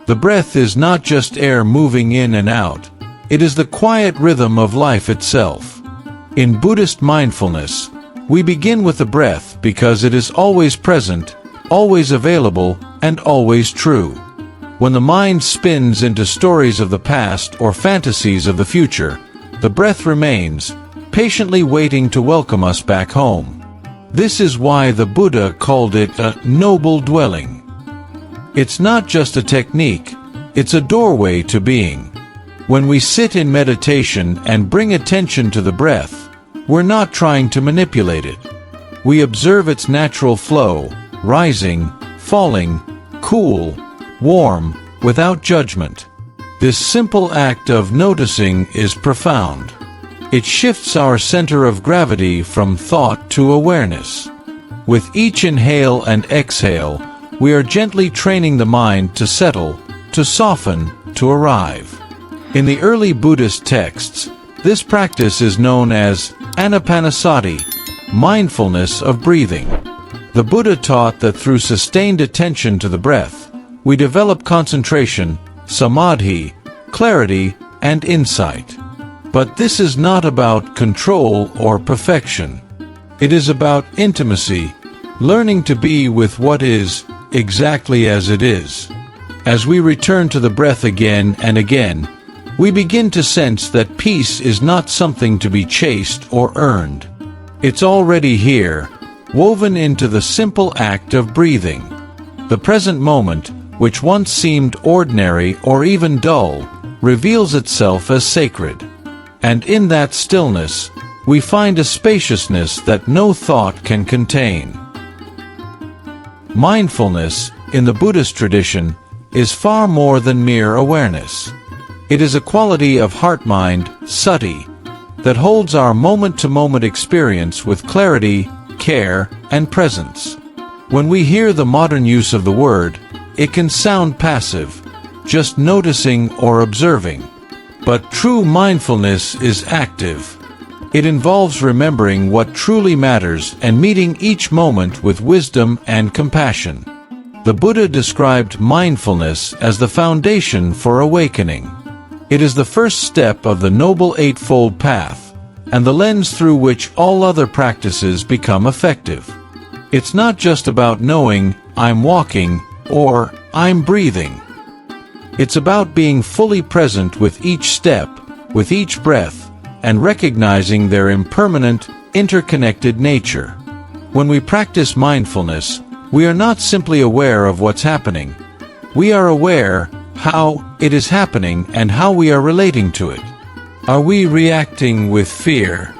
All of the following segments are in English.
The breath is not just air moving in and out. It is the quiet rhythm of life itself. In Buddhist mindfulness, we begin with the breath because it is always present, always available, and always true. When the mind spins into stories of the past or fantasies of the future, the breath remains, patiently waiting to welcome us back home. This is why the Buddha called it a noble dwelling. It's not just a technique, it's a doorway to being. When we sit in meditation and bring attention to the breath, we're not trying to manipulate it. We observe its natural flow, rising, falling, cool, warm, without judgment. This simple act of noticing is profound. It shifts our center of gravity from thought to awareness. With each inhale and exhale, we are gently training the mind to settle, to soften, to arrive. In the early Buddhist texts, this practice is known as ānāpānasati, mindfulness of breathing. The Buddha taught that through sustained attention to the breath, we develop concentration, samadhi, clarity, and insight. But this is not about control or perfection. It is about intimacy, learning to be with what is, exactly as it is. As we return to the breath again and again, we begin to sense that peace is not something to be chased or earned. It's already here, woven into the simple act of breathing. The present moment, which once seemed ordinary or even dull, reveals itself as sacred. And in that stillness, we find a spaciousness that no thought can contain. Mindfulness, in the Buddhist tradition, is far more than mere awareness. It is a quality of heart-mind, sati, that holds our moment-to-moment experience with clarity, care, and presence. When we hear the modern use of the word, it can sound passive, just noticing or observing. But true mindfulness is active. It involves remembering what truly matters and meeting each moment with wisdom and compassion. The Buddha described mindfulness as the foundation for awakening. It is the first step of the Noble Eightfold Path, and the lens through which all other practices become effective. It's not just about knowing, I'm walking, or I'm breathing. It's about being fully present with each step, with each breath, and recognizing their impermanent, interconnected nature. When we practice mindfulness, we are not simply aware of what's happening. We are aware how it is happening and how we are relating to it. Are we reacting with fear,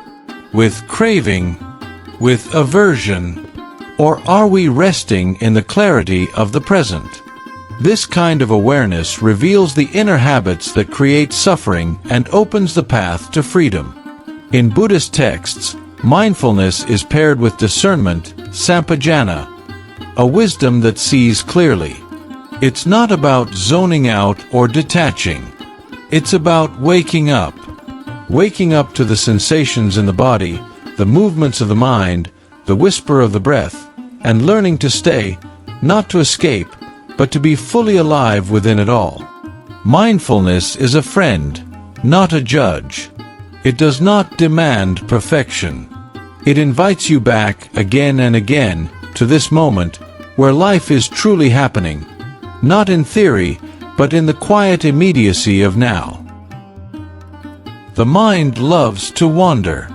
with craving, with aversion, or are we resting in the clarity of the present? This kind of awareness reveals the inner habits that create suffering and opens the path to freedom. In Buddhist texts, mindfulness is paired with discernment, sampajana, a wisdom that sees clearly. It's not about zoning out or detaching. It's about waking up to the sensations in the body, the movements of the mind, the whisper of the breath, and learning to stay, not to escape, but to be fully alive within it all. Mindfulness is a friend, not a judge. It does not demand perfection. It invites you back again and again to this moment where life is truly happening, not in theory, but in the quiet immediacy of now. The mind loves to wander.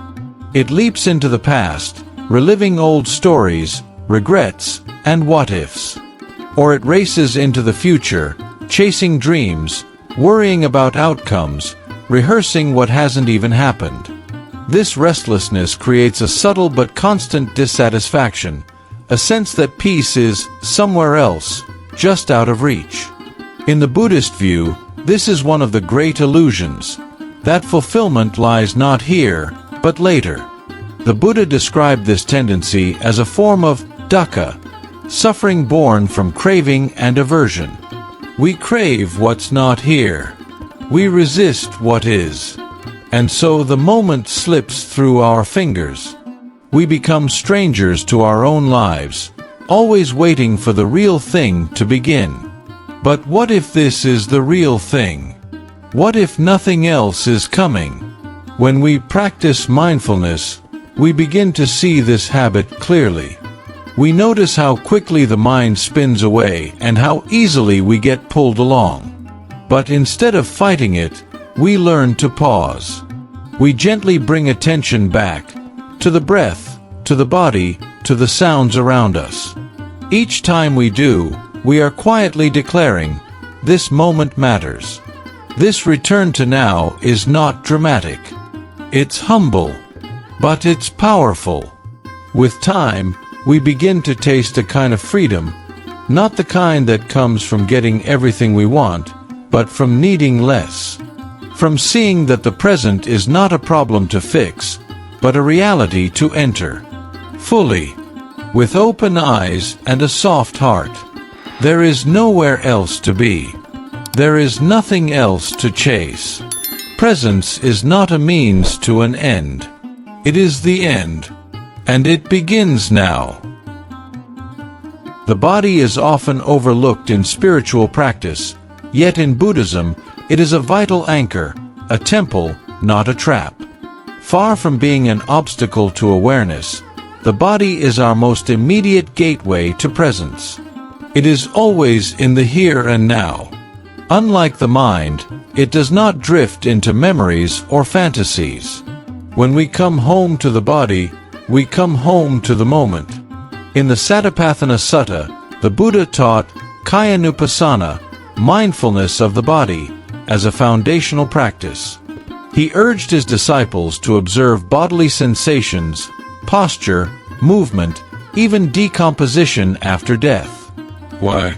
It leaps into the past, reliving old stories, regrets, and what-ifs. Or it races into the future, chasing dreams, worrying about outcomes, rehearsing what hasn't even happened. This restlessness creates a subtle but constant dissatisfaction, a sense that peace is somewhere else, just out of reach. In the Buddhist view, this is one of the great illusions, that fulfillment lies not here, but later. The Buddha described this tendency as a form of dukkha, suffering born from craving and aversion. We crave what's not here. We resist what is. And so the moment slips through our fingers. We become strangers to our own lives, always waiting for the real thing to begin. But what if this is the real thing? What if nothing else is coming? When we practice mindfulness, we begin to see this habit clearly. We notice how quickly the mind spins away and how easily we get pulled along. But instead of fighting it, we learn to pause. We gently bring attention back to the breath, to the body, to the sounds around us. Each time we do, we are quietly declaring, "This moment matters." This return to now is not dramatic. It's humble, but it's powerful. With time, we begin to taste a kind of freedom, not the kind that comes from getting everything we want, but from needing less. From seeing that the present is not a problem to fix, but a reality to enter. Fully. With open eyes and a soft heart. There is nowhere else to be. There is nothing else to chase. Presence is not a means to an end. It is the end. And it begins now. The body is often overlooked in spiritual practice, yet in Buddhism, it is a vital anchor, a temple, not a trap. Far from being an obstacle to awareness, the body is our most immediate gateway to presence. It is always in the here and now. Unlike the mind, it does not drift into memories or fantasies. When we come home to the body, we come home to the moment. In the Satipatthāna Sutta, the Buddha taught ānāpānasati, mindfulness of the body, as a foundational practice. He urged his disciples to observe bodily sensations, posture, movement, even decomposition after death. Why?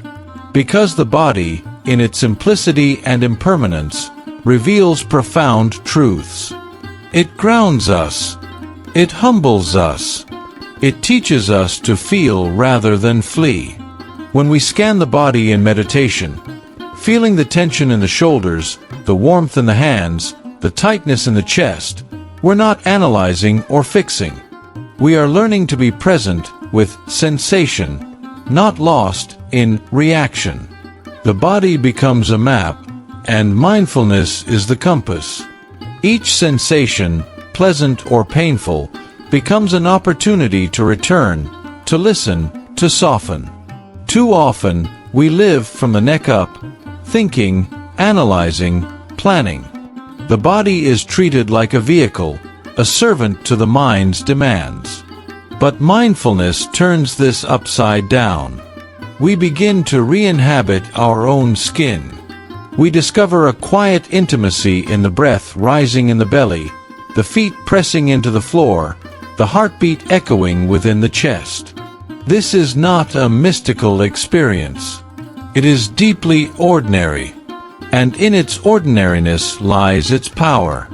Because the body, in its simplicity and impermanence, reveals profound truths. It grounds us. It humbles us. It teaches us to feel rather than flee. When we scan the body in meditation, feeling the tension in the shoulders, the warmth in the hands, the tightness in the chest, we're not analyzing or fixing. We are learning to be present with sensation, not lost in reaction. The body becomes a map, and mindfulness is the compass. Each sensation, pleasant or painful, becomes an opportunity to return, to listen, to soften. Too often, we live from the neck up, thinking, analyzing, planning. The body is treated like a vehicle, a servant to the mind's demands. But mindfulness turns this upside down. We begin to re-inhabit our own skin. We discover a quiet intimacy in the breath rising in the belly, the feet pressing into the floor, the heartbeat echoing within the chest. This is not a mystical experience. It is deeply ordinary, and in its ordinariness lies its power.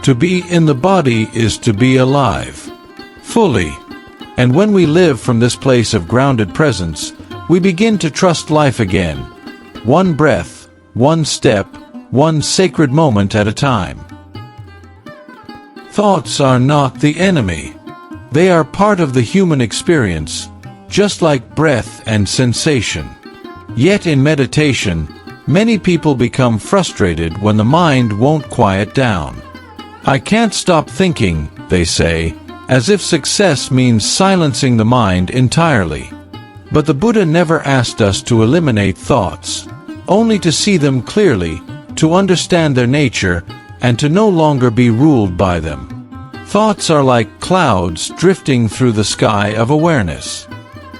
To be in the body is to be alive, fully. And when we live from this place of grounded presence, we begin to trust life again, one breath, one step, one sacred moment at a time. Thoughts are not the enemy. They are part of the human experience, just like breath and sensation. Yet in meditation, many people become frustrated when the mind won't quiet down. "I can't stop thinking," they say, as if success means silencing the mind entirely. But the Buddha never asked us to eliminate thoughts, only to see them clearly, to understand their nature, and to no longer be ruled by them. Thoughts are like clouds drifting through the sky of awareness.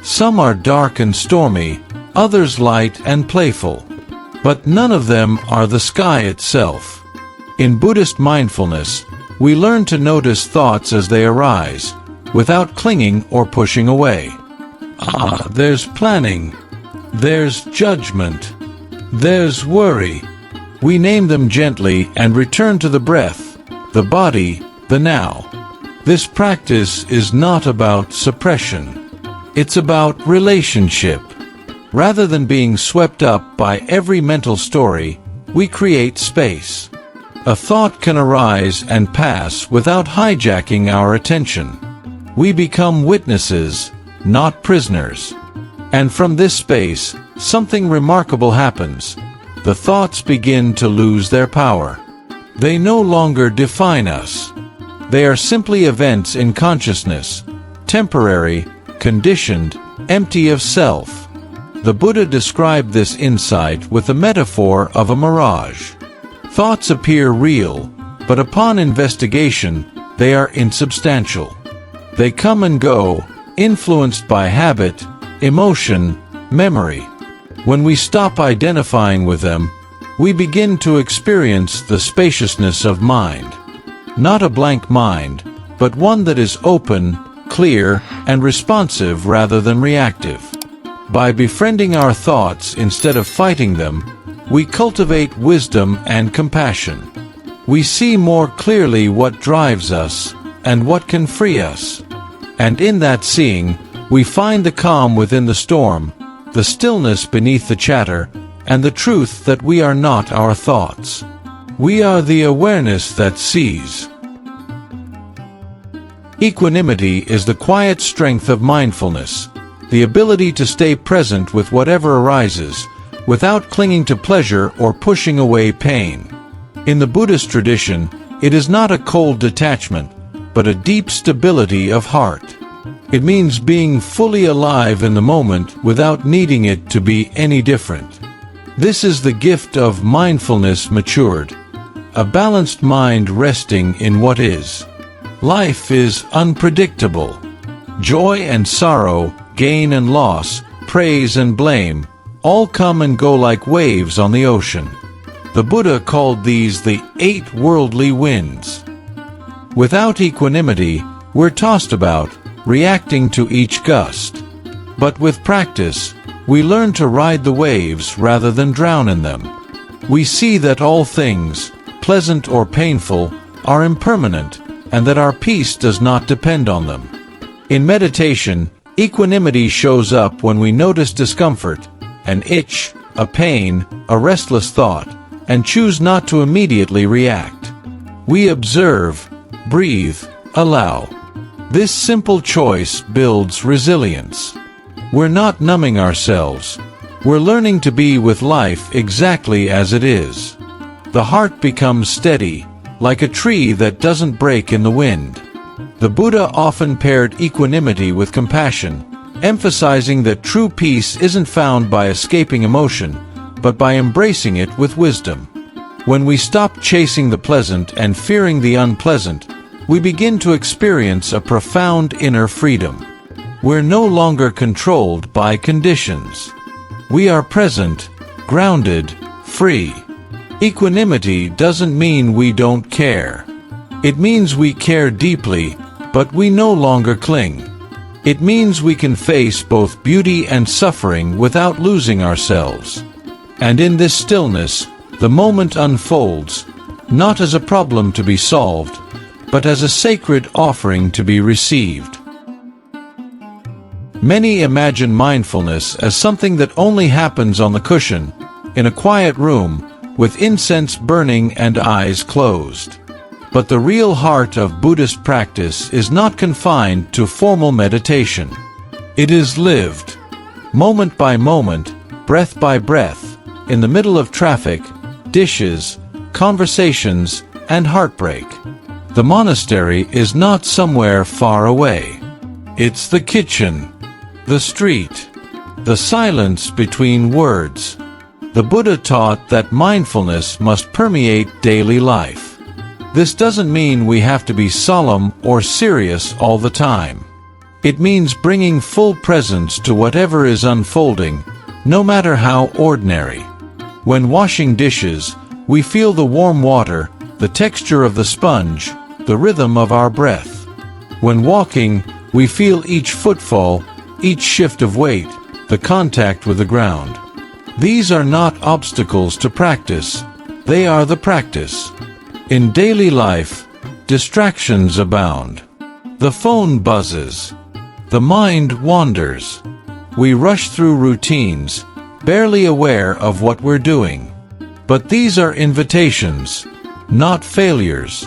Some are dark and stormy, others light and playful. But none of them are the sky itself. In Buddhist mindfulness, we learn to notice thoughts as they arise, without clinging or pushing away. There's planning. There's judgment. There's worry. We name them gently and return to the breath, the body, the now. This practice is not about suppression. It's about relationship. Rather than being swept up by every mental story, we create space. A thought can arise and pass without hijacking our attention. We become witnesses, not prisoners. And from this space, something remarkable happens. The thoughts begin to lose their power. They no longer define us. They are simply events in consciousness, temporary, conditioned, empty of self. The Buddha described this insight with the metaphor of a mirage. Thoughts appear real, but upon investigation, they are insubstantial. They come and go, influenced by habit, emotion, memory. When we stop identifying with them, we begin to experience the spaciousness of mind. Not a blank mind, but one that is open, clear, and responsive rather than reactive. By befriending our thoughts instead of fighting them, we cultivate wisdom and compassion. We see more clearly what drives us and what can free us. And in that seeing, we find the calm within the storm, the stillness beneath the chatter, and the truth that we are not our thoughts. We are the awareness that sees. Equanimity is the quiet strength of mindfulness, the ability to stay present with whatever arises, without clinging to pleasure or pushing away pain. In the Buddhist tradition, it is not a cold detachment, but a deep stability of heart. It means being fully alive in the moment without needing it to be any different. This is the gift of mindfulness matured, a balanced mind resting in what is. Life is unpredictable. Joy and sorrow, gain and loss, praise and blame, all come and go like waves on the ocean. The Buddha called these the 8 worldly winds. Without equanimity, we're tossed about, reacting to each gust. But with practice, we learn to ride the waves rather than drown in them. We see that all things, pleasant or painful, are impermanent, and that our peace does not depend on them. In meditation, equanimity shows up when we notice discomfort, an itch, a pain, a restless thought, and choose not to immediately react. We observe, breathe, allow. This simple choice builds resilience. We're not numbing ourselves. We're learning to be with life exactly as it is. The heart becomes steady, like a tree that doesn't break in the wind. The Buddha often paired equanimity with compassion, emphasizing that true peace isn't found by escaping emotion, but by embracing it with wisdom. When we stop chasing the pleasant and fearing the unpleasant, we begin to experience a profound inner freedom. We're no longer controlled by conditions. We are present, grounded, free. Equanimity doesn't mean we don't care. It means we care deeply, but we no longer cling. It means we can face both beauty and suffering without losing ourselves. And in this stillness, the moment unfolds, not as a problem to be solved, but as a sacred offering to be received. Many imagine mindfulness as something that only happens on the cushion, in a quiet room, with incense burning and eyes closed. But the real heart of Buddhist practice is not confined to formal meditation. It is lived, moment by moment, breath by breath, in the middle of traffic, dishes, conversations, and heartbreak. The monastery is not somewhere far away. It's the kitchen, the street, the silence between words. The Buddha taught that mindfulness must permeate daily life. This doesn't mean we have to be solemn or serious all the time. It means bringing full presence to whatever is unfolding, no matter how ordinary. When washing dishes, we feel the warm water, the texture of the sponge, the rhythm of our breath. When walking, we feel each footfall, each shift of weight, the contact with the ground. These are not obstacles to practice, they are the practice. In daily life, distractions abound. The phone buzzes. The mind wanders. We rush through routines, barely aware of what we're doing. But these are invitations, not failures.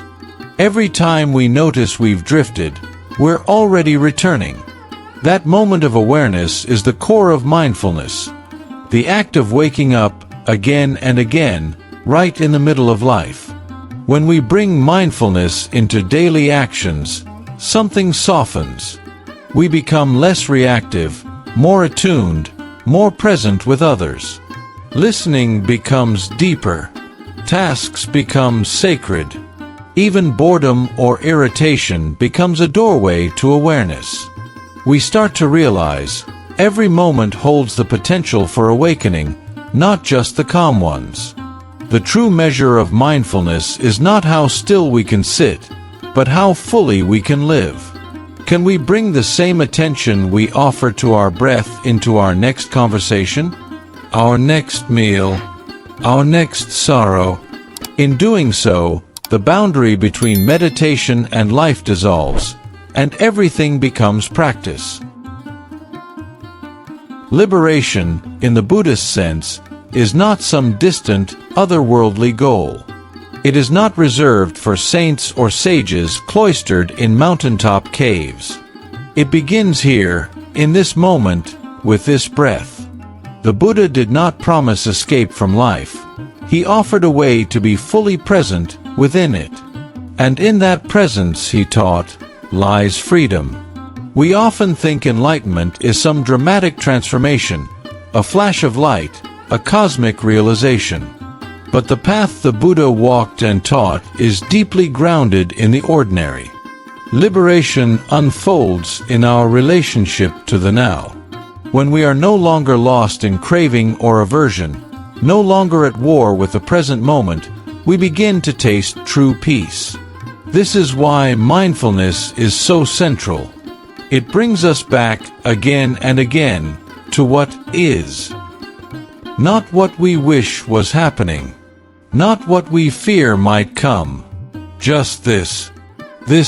Every time we notice we've drifted, we're already returning. That moment of awareness is the core of mindfulness, the act of waking up again and again, right in the middle of life. When we bring mindfulness into daily actions, something softens. We become less reactive, more attuned, more present with others. Listening becomes deeper. Tasks become sacred. Even boredom or irritation becomes a doorway to awareness. We start to realize every moment holds the potential for awakening, not just the calm ones. The true measure of mindfulness is not how still we can sit, but how fully we can live. Can we bring the same attention we offer to our breath into our next conversation, our next meal, our next sorrow? In doing so, the boundary between meditation and life dissolves, and everything becomes practice. Liberation, in the Buddhist sense, is not some distant, otherworldly goal. It is not reserved for saints or sages cloistered in mountaintop caves. It begins here, in this moment, with this breath. The Buddha did not promise escape from life. He offered a way to be fully present within it. And in that presence, he taught, lies freedom. We often think enlightenment is some dramatic transformation, a flash of light, a cosmic realization. But the path the Buddha walked and taught is deeply grounded in the ordinary. Liberation unfolds in our relationship to the now. When we are no longer lost in craving or aversion, no longer at war with the present moment, we begin to taste true peace. This is why mindfulness is so central. It brings us back again and again to what is. Not what we wish was happening. Not what we fear might come. Just this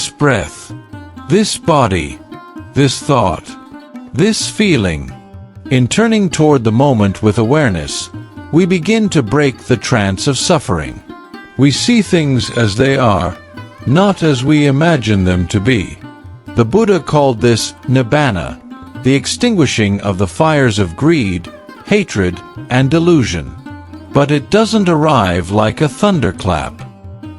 breath, this body, this thought, this feeling. In turning toward the moment with awareness, we begin to break the trance of suffering. We see things as they are, not as we imagine them to be. The Buddha called this nibbana, the extinguishing of the fires of greed, hatred, and delusion. But it doesn't arrive like a thunderclap.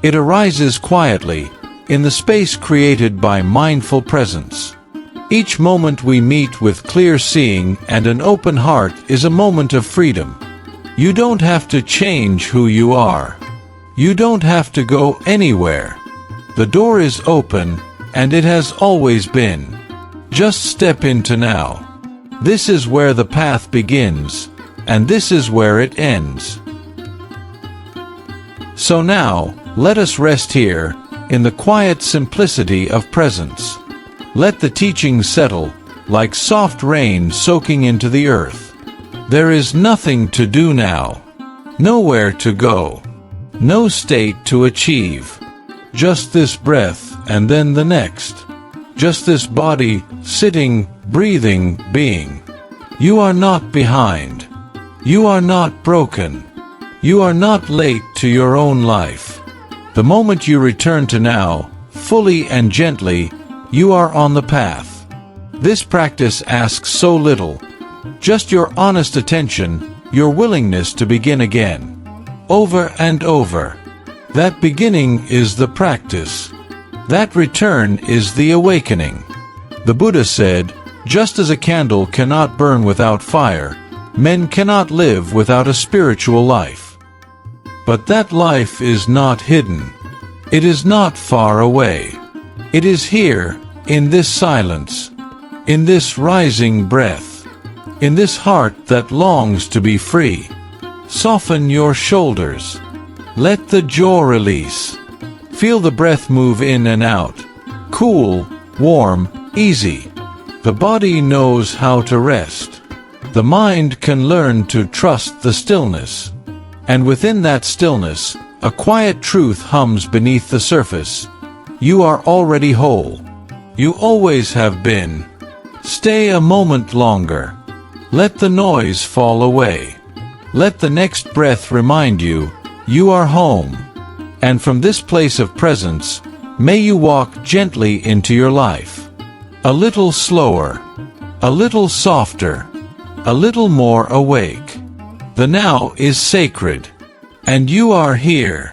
It arises quietly, in the space created by mindful presence. Each moment we meet with clear seeing and an open heart is a moment of freedom. You don't have to change who you are. You don't have to go anywhere. The door is open, and it has always been. Just step into now. This is where the path begins, and this is where it ends. So now, let us rest here, in the quiet simplicity of presence. Let the teachings settle, like soft rain soaking into the earth. There is nothing to do now. Nowhere to go. No state to achieve. Just this breath, and then the next. Just this body, sitting, breathing, being. You are not behind. You are not broken. You are not late to your own life. The moment you return to now, fully and gently, you are on the path. This practice asks so little. Just your honest attention, your willingness to begin again. Over and over. That beginning is the practice. That return is the awakening. The Buddha said, just as a candle cannot burn without fire, men cannot live without a spiritual life. But that life is not hidden. It is not far away. It is here, in this silence, in this rising breath, in this heart that longs to be free. Soften your shoulders. Let the jaw release. Feel the breath move in and out. Cool, warm, easy. The body knows how to rest. The mind can learn to trust the stillness. And within that stillness, a quiet truth hums beneath the surface. You are already whole. You always have been. Stay a moment longer. Let the noise fall away. Let the next breath remind you, you are home. And from this place of presence, may you walk gently into your life. A little slower. a little softer, a little more awake. The now is sacred, and you are here.